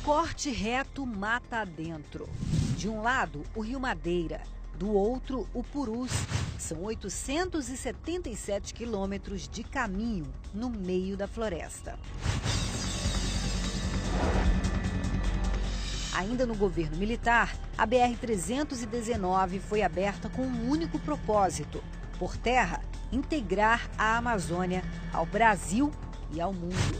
corte reto mata adentro. De um lado, o Rio Madeira, do outro, o Purus. São 877 quilômetros de caminho no meio da floresta. Ainda no governo militar, a BR-319 foi aberta com um único propósito: por terra, integrar a Amazônia ao Brasil e ao mundo.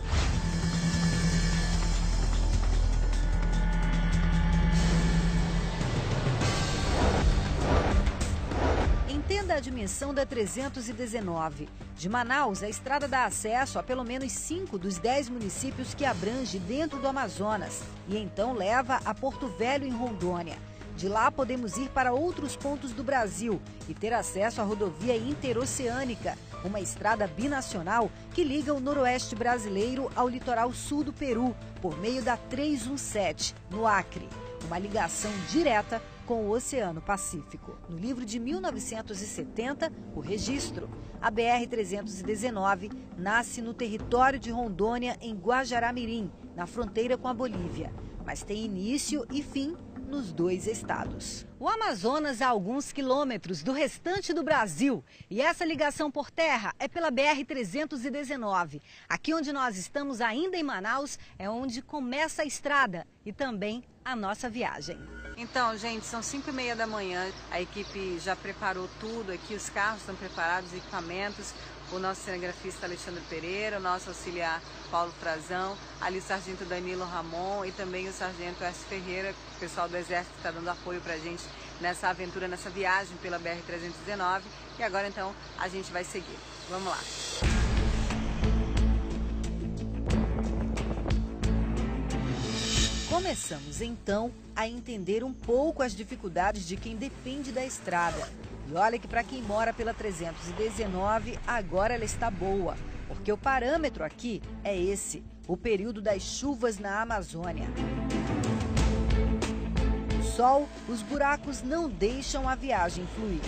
Entenda a dimensão da 319. De Manaus, a estrada dá acesso a pelo menos 5 dos 10 municípios que abrange dentro do Amazonas e então leva a Porto Velho, em Rondônia. De lá podemos ir para outros pontos do Brasil e ter acesso à rodovia interoceânica, uma estrada binacional que liga o noroeste brasileiro ao litoral sul do Peru, por meio da 317, no Acre. Uma ligação direta com o Oceano Pacífico. No livro de 1970, o registro. A BR-319 nasce no território de Rondônia, em Guajará-Mirim, na fronteira com a Bolívia, mas tem início e fim nos dois estados. O Amazonas a alguns quilômetros do restante do Brasil e essa ligação por terra é pela BR-319. Aqui onde nós estamos, ainda em Manaus, é onde começa a estrada e também a nossa viagem. Então, gente, são 5h30 da manhã, a equipe já preparou tudo aqui, os carros estão preparados, os equipamentos, o nosso cinegrafista Alexandre Pereira, o nosso auxiliar Paulo Frazão, ali o sargento Danilo Ramon e também o sargento S. Ferreira, o pessoal do Exército que está dando apoio para a gente nessa aventura, nessa viagem pela BR-319. E agora, então, a gente vai seguir. Vamos lá. Começamos, então, a entender um pouco as dificuldades de quem depende da estrada. E olha que para quem mora pela 319, agora ela está boa, porque o parâmetro aqui é esse, o período das chuvas na Amazônia. O sol, os buracos não deixam a viagem fluir.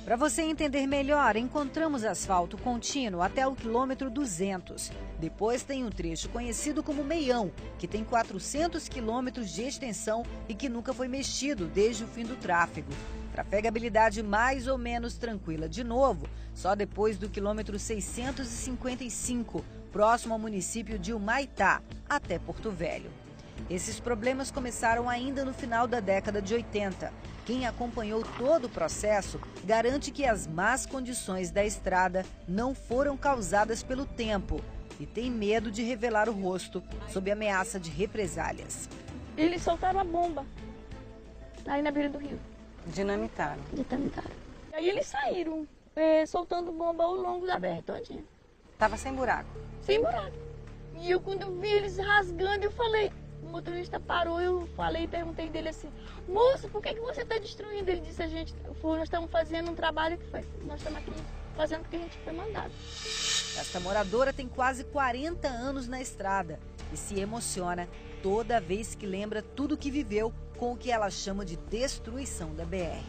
Para você entender melhor, encontramos asfalto contínuo até o quilômetro 200. Depois tem um trecho conhecido como Meião, que tem 400 quilômetros de extensão e que nunca foi mexido desde o fim do tráfego. Trafegabilidade mais ou menos tranquila de novo, só depois do quilômetro 655, próximo ao município de Humaitá, até Porto Velho. Esses problemas começaram ainda no final da década de 80. Quem acompanhou todo o processo garante que as más condições da estrada não foram causadas pelo tempo e tem medo de revelar o rosto sob ameaça de represálias. Eles soltaram a bomba aí na beira do rio. Dinamitaram. Aí eles saíram soltando bomba ao longo da BR todinha. Tava sem buraco? Sem buraco. E eu, quando vi eles rasgando, eu falei... O motorista parou, eu falei, perguntei dele assim: moço, por que você está destruindo? Ele disse: nós estamos fazendo um trabalho que nós estamos aqui fazendo o que a gente foi mandado. Esta moradora tem quase 40 anos na estrada e se emociona toda vez que lembra tudo que viveu com o que ela chama de destruição da BR.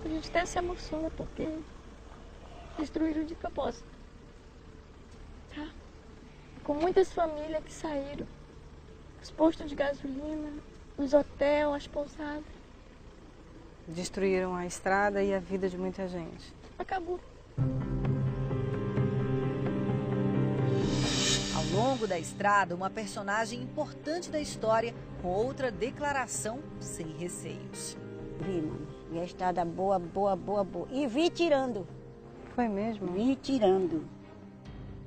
A gente até se emociona porque destruíram de propósito. Tá? Com muitas famílias que saíram. Os postos de gasolina, os hotéis, as pousadas. Destruíram a estrada e a vida de muita gente. Acabou. Ao longo da estrada, uma personagem importante da história com outra declaração sem receios. Vi, mano. Vi a estrada boa. E vi tirando. Foi mesmo? Vi tirando.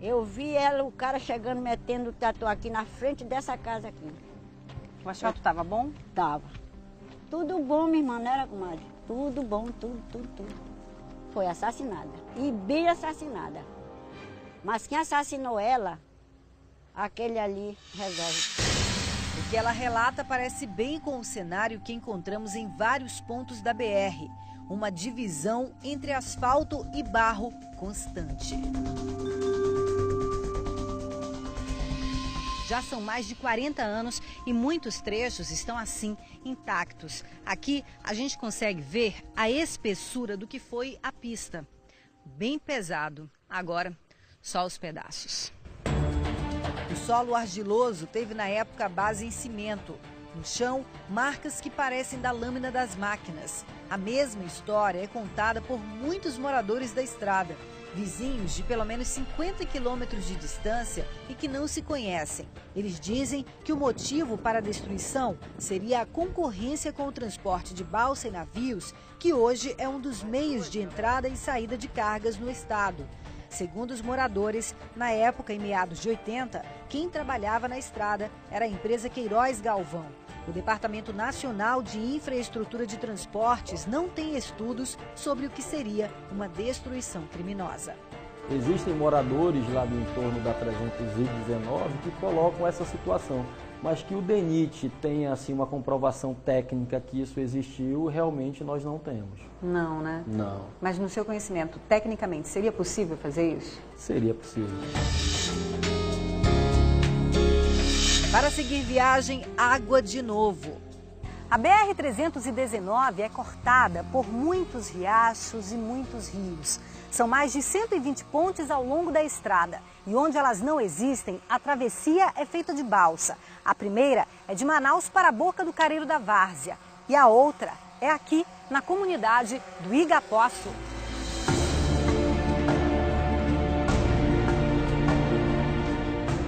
Eu vi o cara chegando, metendo o tatu aqui na frente dessa casa aqui. O asfalto estava bom? Tava. Tudo bom, minha irmã, não era, comadre? Tudo bom, tudo. Foi assassinada. E bem assassinada. Mas quem assassinou ela, aquele ali resolve. O que ela relata parece bem com o cenário que encontramos em vários pontos da BR. Uma divisão entre asfalto e barro constante. Já são mais de 40 anos e muitos trechos estão assim, intactos. Aqui a gente consegue ver a espessura do que foi a pista. Bem pesado. Agora, só os pedaços. O solo argiloso teve na época a base em cimento. No chão, marcas que parecem da lâmina das máquinas. A mesma história é contada por muitos moradores da estrada, vizinhos de pelo menos 50 quilômetros de distância e que não se conhecem. Eles dizem que o motivo para a destruição seria a concorrência com o transporte de balsa e navios, que hoje é um dos meios de entrada e saída de cargas no estado. Segundo os moradores, na época, em meados de 80, quem trabalhava na estrada era a empresa Queiroz Galvão. O Departamento Nacional de Infraestrutura de Transportes não tem estudos sobre o que seria uma destruição criminosa. Existem moradores lá do entorno da 319 que colocam essa situação, mas que o DENIT tenha assim, uma comprovação técnica que isso existiu, realmente nós não temos. Não, né? Não. Mas no seu conhecimento, tecnicamente, seria possível fazer isso? Seria possível. Para seguir viagem, água de novo. A BR-319 é cortada por muitos riachos e muitos rios. São mais de 120 pontes ao longo da estrada. E onde elas não existem, a travessia é feita de balsa. A primeira é de Manaus para a Boca do Careiro da Várzea. E a outra é aqui, na comunidade do Igapoaçu.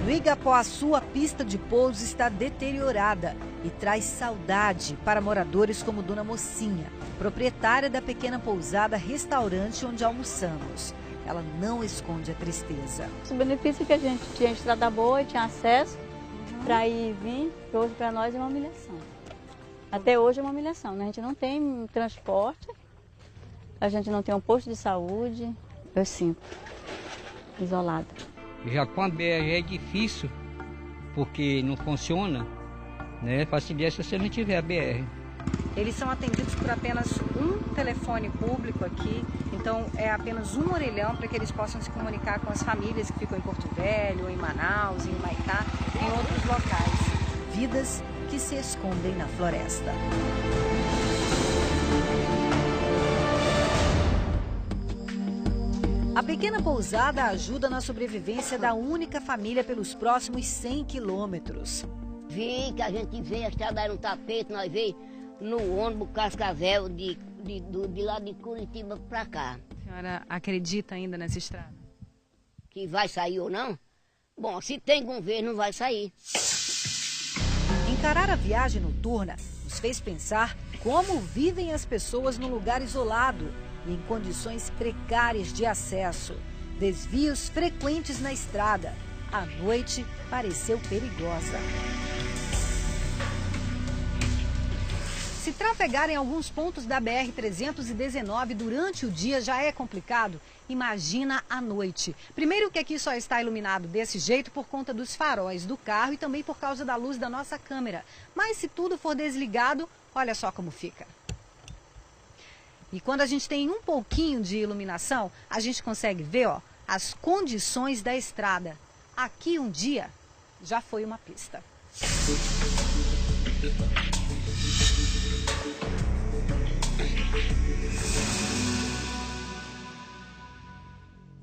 No Igapoaçu, a pista de pouso está deteriorada e traz saudade para moradores como Dona Mocinha, proprietária da pequena pousada-restaurante onde almoçamos. Ela não esconde a tristeza. Os benefícios que a gente tinha, estrada boa, tinha acesso para ir e vir, que hoje para nós é uma humilhação. Até hoje é uma humilhação, né? A gente não tem transporte, a gente não tem um posto de saúde, eu sinto, isolada. Já com a BR é difícil, porque não funciona, né? Facilita se você não tiver a BR. Eles são atendidos por apenas um telefone público aqui, então é apenas um orelhão para que eles possam se comunicar com as famílias que ficam em Porto Velho, em Manaus, em Humaitá, em outros locais. Vidas que se escondem na floresta. A pequena pousada ajuda na sobrevivência da única família pelos próximos 100 quilômetros. Vi que a gente veio, a estrada era um tapete, nós veio no ônibus Cascavel de lá de Curitiba para cá. A senhora acredita ainda nessa estrada? Que vai sair ou não? Bom, se tem governo, não vai sair. Encarar a viagem noturna nos fez pensar como vivem as pessoas num lugar isolado e em condições precárias de acesso. Desvios frequentes na estrada. A noite pareceu perigosa. Se trafegar em alguns pontos da BR-319 durante o dia já é complicado, imagina à noite. Primeiro que aqui só está iluminado desse jeito por conta dos faróis do carro e também por causa da luz da nossa câmera. Mas se tudo for desligado, olha só como fica. E quando a gente tem um pouquinho de iluminação, a gente consegue ver, ó, as condições da estrada. Aqui um dia já foi uma pista.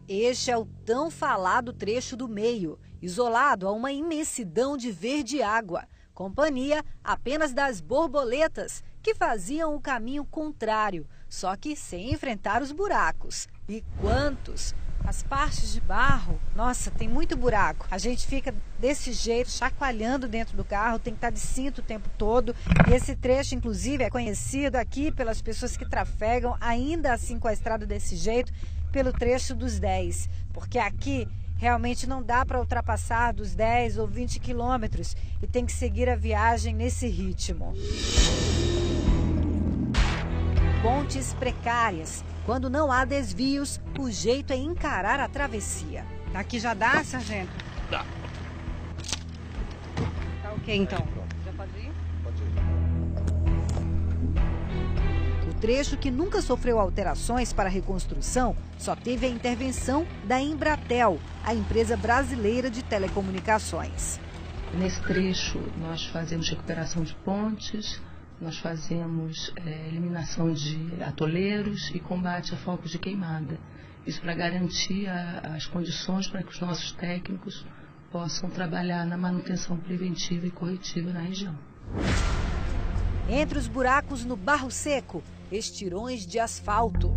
Este é o tão falado trecho do meio, isolado a uma imensidão de verde água. Companhia apenas das borboletas, que faziam o caminho contrário, só que sem enfrentar os buracos. E quantos! As partes de barro, nossa, tem muito buraco. A gente fica desse jeito, chacoalhando dentro do carro, tem que estar de cinto o tempo todo. E esse trecho, inclusive, é conhecido aqui pelas pessoas que trafegam, ainda assim com a estrada desse jeito, pelo trecho dos 10. Porque aqui realmente não dá para ultrapassar dos 10 ou 20 quilômetros e tem que seguir a viagem nesse ritmo. Pontes precárias. Quando não há desvios, o jeito é encarar a travessia. Aqui já dá, sargento? Dá. Tá ok, então. Já pode ir? Pode ir. O trecho que nunca sofreu alterações para a reconstrução só teve a intervenção da Embratel, a empresa brasileira de telecomunicações. Nesse trecho, nós fazemos recuperação de pontes, nós fazemos eliminação de atoleiros e combate a focos de queimada. Isso para garantir as condições para que os nossos técnicos possam trabalhar na manutenção preventiva e corretiva na região. Entre os buracos no barro seco, estirões de asfalto.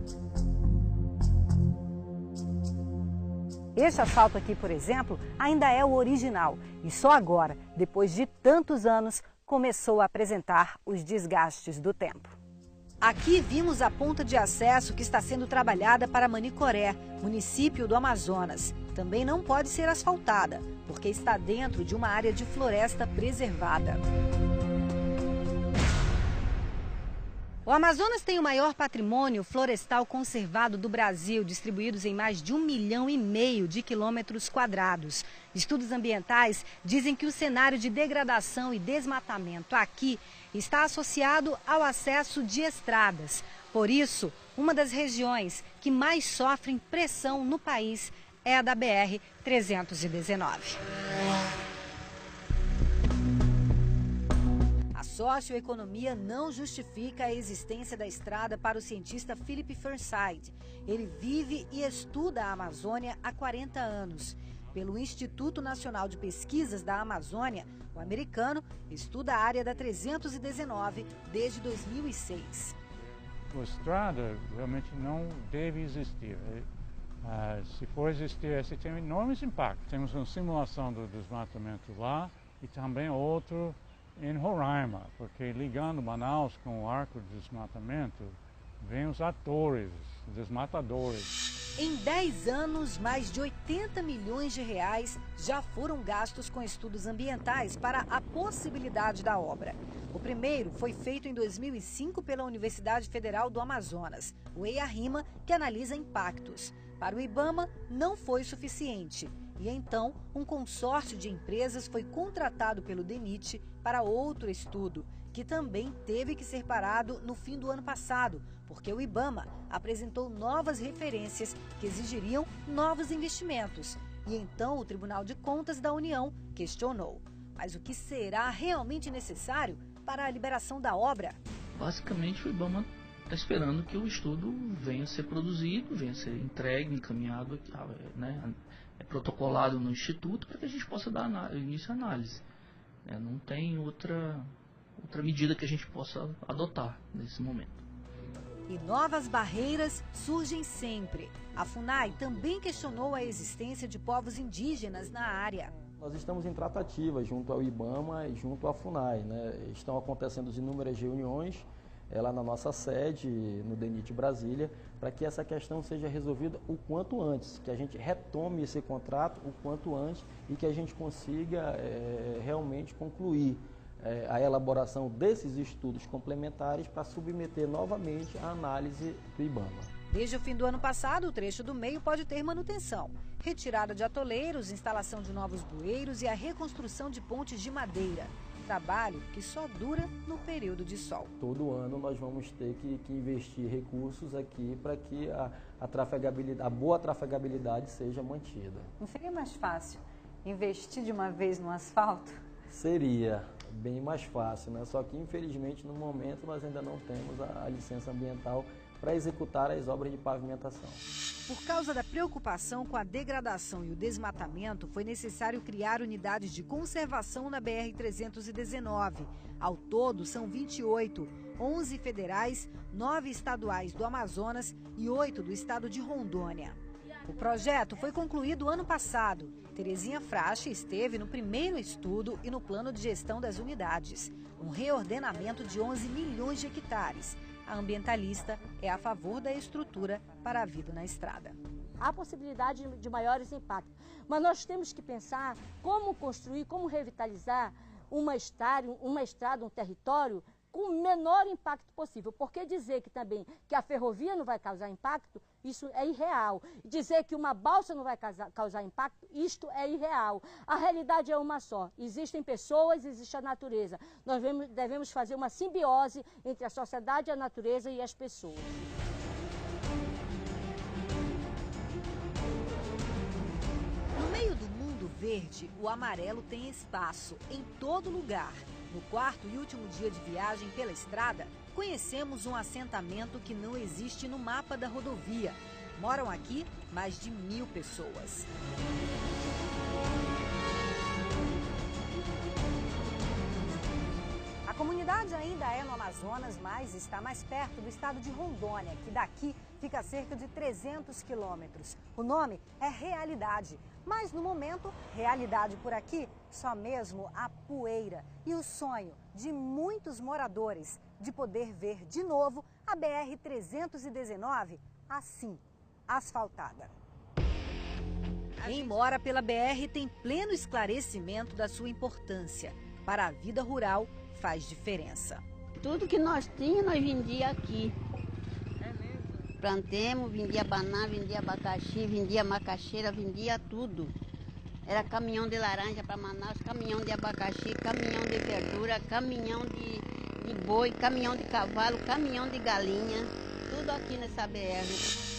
Este asfalto aqui, por exemplo, ainda é o original e só agora, depois de tantos anos, começou a apresentar os desgastes do tempo. Aqui vimos a ponta de acesso que está sendo trabalhada para Manicoré, município do Amazonas. Também não pode ser asfaltada, porque está dentro de uma área de floresta preservada. O Amazonas tem o maior patrimônio florestal conservado do Brasil, distribuídos em mais de 1,5 milhão de quilômetros quadrados. Estudos ambientais dizem que o cenário de degradação e desmatamento aqui está associado ao acesso de estradas. Por isso, uma das regiões que mais sofrem pressão no país é a da BR-319. A socioeconomia não justifica a existência da estrada para o cientista Philip Fernside. Ele vive e estuda a Amazônia há 40 anos. Pelo Instituto Nacional de Pesquisas da Amazônia, o americano estuda a área da 319 desde 2006. A estrada realmente não deve existir. Se for existir, esse tem enormes impactos. Temos uma simulação do desmatamento lá e também outro em Roraima, porque ligando Manaus com o arco de desmatamento, vêm os atores, os desmatadores. Em 10 anos, mais de 80 milhões de reais já foram gastos com estudos ambientais para a possibilidade da obra. O primeiro foi feito em 2005 pela Universidade Federal do Amazonas, o EIA-RIMA, que analisa impactos. Para o IBAMA, não foi suficiente. E então, um consórcio de empresas foi contratado pelo DENIT para outro estudo, que também teve que ser parado no fim do ano passado, porque o IBAMA apresentou novas referências que exigiriam novos investimentos. E então o Tribunal de Contas da União questionou. Mas o que será realmente necessário para a liberação da obra? Basicamente, o IBAMA está esperando que o estudo venha a ser produzido, venha a ser entregue, encaminhado, protocolado no Instituto, para que a gente possa dar início à análise. Não tem outra medida que a gente possa adotar nesse momento. E novas barreiras surgem sempre. A FUNAI também questionou a existência de povos indígenas na área. Nós estamos em tratativa junto ao IBAMA e junto à FUNAI, Estão acontecendo inúmeras reuniões lá na nossa sede, no DENIT Brasília, para que essa questão seja resolvida o quanto antes, que a gente retome esse contrato o quanto antes e que a gente consiga realmente concluir a elaboração desses estudos complementares para submeter novamente à análise do IBAMA. Desde o fim do ano passado, o trecho do meio pode ter manutenção, retirada de atoleiros, instalação de novos bueiros e a reconstrução de pontes de madeira. Trabalho que só dura no período de sol. Todo ano nós vamos ter que investir recursos aqui para que a boa trafegabilidade seja mantida. Não seria mais fácil investir de uma vez no asfalto? Seria bem mais fácil, Só que infelizmente no momento nós ainda não temos a licença ambiental para executar as obras de pavimentação. Por causa da preocupação com a degradação e o desmatamento, foi necessário criar unidades de conservação na BR-319. Ao todo, são 28, 11 federais, 9 estaduais do Amazonas e 8 do estado de Rondônia. O projeto foi concluído ano passado. Terezinha Frache esteve no primeiro estudo e no plano de gestão das unidades. Um reordenamento de 11 milhões de hectares. A ambientalista é a favor da estrutura para a vida na estrada. Há possibilidade de maiores impactos, mas nós temos que pensar como construir, como revitalizar uma estrada, um território com o menor impacto possível. Porque dizer que também que a ferrovia não vai causar impacto, isso é irreal. Dizer que uma balsa não vai causar impacto, isto é irreal. A realidade é uma só. Existem pessoas, existe a natureza. Nós devemos fazer uma simbiose entre a sociedade, a natureza e as pessoas. No meio do mundo verde, o amarelo tem espaço em todo lugar. No quarto e último dia de viagem pela estrada, conhecemos um assentamento que não existe no mapa da rodovia. Moram aqui mais de 1000 pessoas. comunidade ainda é no Amazonas, mas está mais perto do estado de Rondônia, que daqui fica a cerca de 300 quilômetros. O nome é Realidade, mas no momento, realidade por aqui, só mesmo a poeira e o sonho de muitos moradores de poder ver de novo a BR-319 assim, asfaltada. Quem mora pela BR tem pleno esclarecimento da sua importância. Para a vida rural, faz diferença. Tudo que nós tínhamos, nós vendia aqui. É mesmo? Plantemos, vendia banana, vendia abacaxi, vendia macaxeira, vendia tudo. Era caminhão de laranja para Manaus, caminhão de abacaxi, caminhão de verdura, caminhão de boi, caminhão de cavalo, caminhão de galinha. Tudo aqui nessa BR.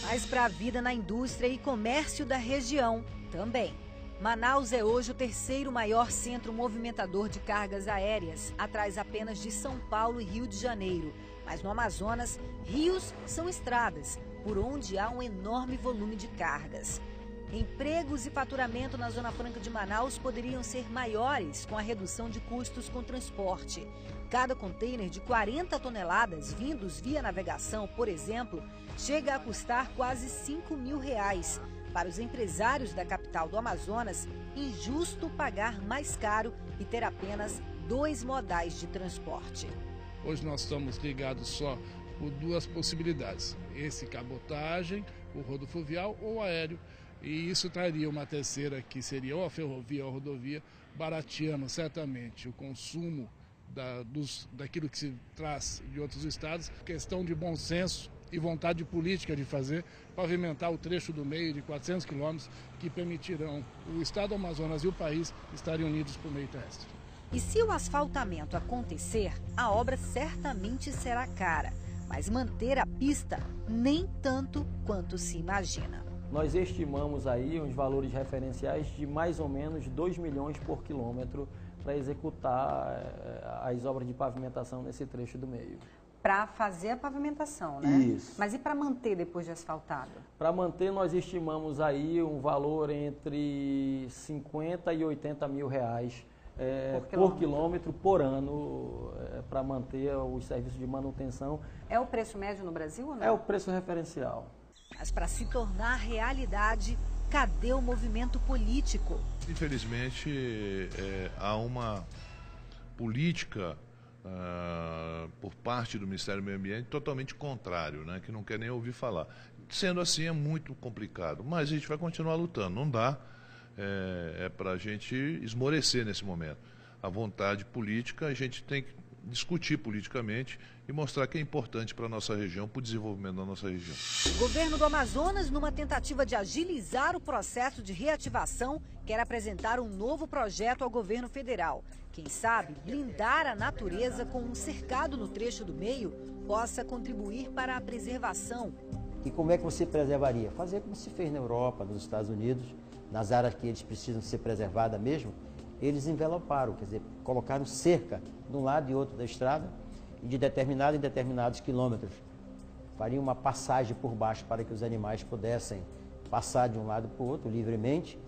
Mas para a vida na indústria e comércio da região também. Manaus é hoje o terceiro maior centro movimentador de cargas aéreas, atrás apenas de São Paulo e Rio de Janeiro. Mas no Amazonas, rios são estradas, por onde há um enorme volume de cargas. Empregos e faturamento na Zona Franca de Manaus poderiam ser maiores com a redução de custos com transporte. Cada container de 40 toneladas vindos via navegação, por exemplo, chega a custar quase R$5 mil. Para os empresários da capital do Amazonas, injusto pagar mais caro e ter apenas 2 modais de transporte. Hoje nós estamos ligados só por 2 possibilidades, esse cabotagem, o rodofluvial ou aéreo, e isso traria uma terceira que seria ou a ferrovia ou a rodovia, barateando certamente o consumo daquilo que se traz de outros estados, questão de bom senso e vontade política de fazer, pavimentar o trecho do meio de 400 quilômetros que permitirão o estado do Amazonas e o país estarem unidos por meio terrestre. E se o asfaltamento acontecer, a obra certamente será cara, mas manter a pista nem tanto quanto se imagina. Nós estimamos aí uns valores referenciais de mais ou menos 2 milhões por quilômetro para executar as obras de pavimentação nesse trecho do meio. Para fazer a pavimentação, né? Isso. Mas e para manter depois de asfaltado? Para manter, nós estimamos aí um valor entre 50 e 80 mil reais por quilômetro por ano para manter os serviços de manutenção. É o preço médio no Brasil ou não? É o preço referencial. Mas para se tornar realidade, cadê o movimento político? Infelizmente, há uma política por parte do Ministério do Meio Ambiente totalmente contrário, né, que não quer nem ouvir falar. Sendo assim, é muito complicado, mas a gente vai continuar lutando, não dá para a gente esmorecer nesse momento. A vontade política, a gente tem que discutir politicamente e mostrar que é importante para a nossa região, para o desenvolvimento da nossa região. O governo do Amazonas, numa tentativa de agilizar o processo de reativação, quer apresentar um novo projeto ao governo federal. Quem sabe, blindar a natureza com um cercado no trecho do meio possa contribuir para a preservação. E como é que você preservaria? Fazer como se fez na Europa, nos Estados Unidos, nas áreas que eles precisam ser preservadas mesmo, eles enveloparam, quer dizer, colocaram cerca de um lado e outro da estrada e de determinado em determinados quilômetros. Fariam uma passagem por baixo para que os animais pudessem passar de um lado para o outro livremente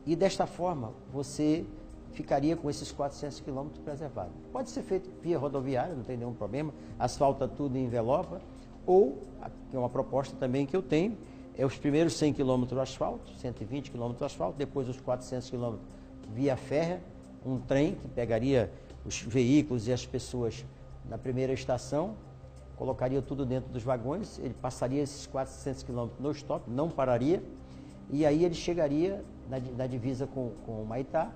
e desta forma você ficaria com esses 400 quilômetros preservados. Pode ser feito via rodoviária, não tem nenhum problema, asfalta tudo e envelopa, ou, que é uma proposta também que eu tenho, é os primeiros 100 quilômetros asfalto, 120 quilômetros asfalto, depois os 400 quilômetros via férrea, um trem que pegaria os veículos e as pessoas na primeira estação, colocaria tudo dentro dos vagões, ele passaria esses 400 quilômetros no stop, não pararia, e aí ele chegaria na divisa com o Maitá,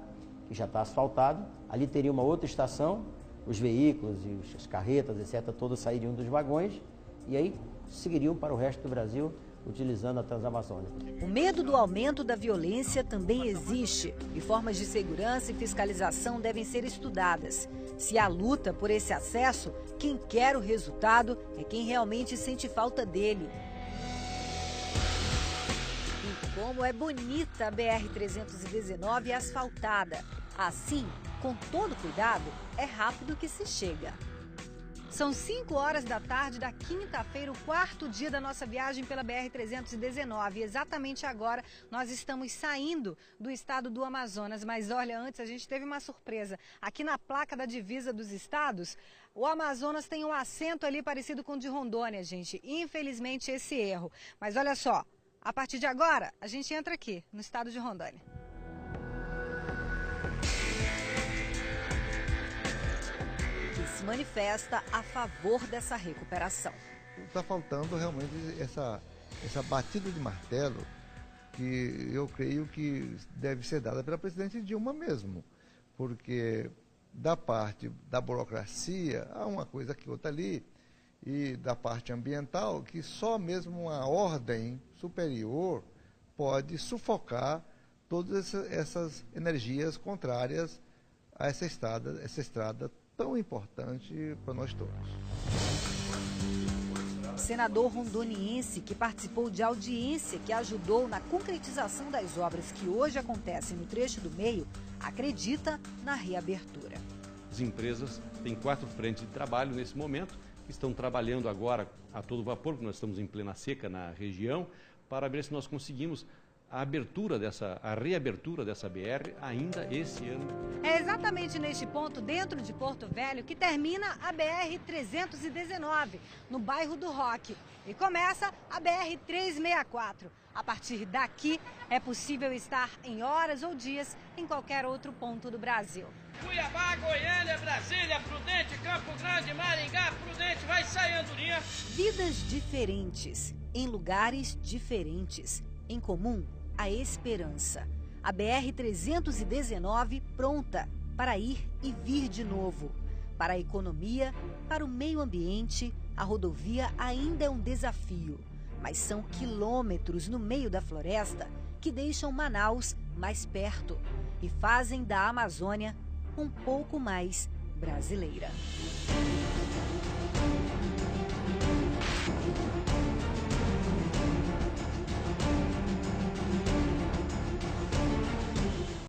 que já está asfaltado, ali teria uma outra estação, os veículos e as carretas, etc., todos sairiam dos vagões, e aí seguiriam para o resto do Brasil, utilizando a Transamazônica. O medo do aumento da violência também existe e formas de segurança e fiscalização devem ser estudadas. Se há luta por esse acesso, quem quer o resultado é quem realmente sente falta dele. E como é bonita a BR-319 asfaltada. Assim, com todo cuidado, é rápido que se chega. São 5 horas da tarde da quinta-feira, o 4º dia da nossa viagem pela BR-319. E exatamente agora nós estamos saindo do estado do Amazonas. Mas olha, antes a gente teve uma surpresa. Aqui na placa da divisa dos estados, o Amazonas tem um acento ali parecido com o de Rondônia, gente. Infelizmente esse erro. Mas olha só, a partir de agora a gente entra aqui no estado de Rondônia. Se manifesta a favor dessa recuperação. Está faltando realmente essa batida de martelo que eu creio que deve ser dada pela presidente Dilma mesmo, porque da parte da burocracia há uma coisa aqui, outra ali, e da parte ambiental que só mesmo uma ordem superior pode sufocar todas essas energias contrárias a essa estrada tão importante para nós todos. O senador rondoniense que participou de audiência que ajudou na concretização das obras que hoje acontecem no trecho do meio, acredita na reabertura. As empresas têm 4 frentes de trabalho nesse momento, que estão trabalhando agora a todo vapor, porque nós estamos em plena seca na região, para ver se nós conseguimos a reabertura dessa BR ainda esse ano. É exatamente neste ponto, dentro de Porto Velho, que termina a BR-319, no bairro do Roque, e começa a BR-364. A partir daqui, é possível estar em horas ou dias em qualquer outro ponto do Brasil. Cuiabá, Goiânia, Brasília, Prudente, Campo Grande, Maringá, Prudente, vai sair Andorinha. Vidas diferentes, em lugares diferentes. Em comum, a esperança. A BR-319 pronta para ir e vir de novo. Para a economia, para o meio ambiente, a rodovia ainda é um desafio. Mas são quilômetros no meio da floresta que deixam Manaus mais perto e fazem da Amazônia um pouco mais brasileira.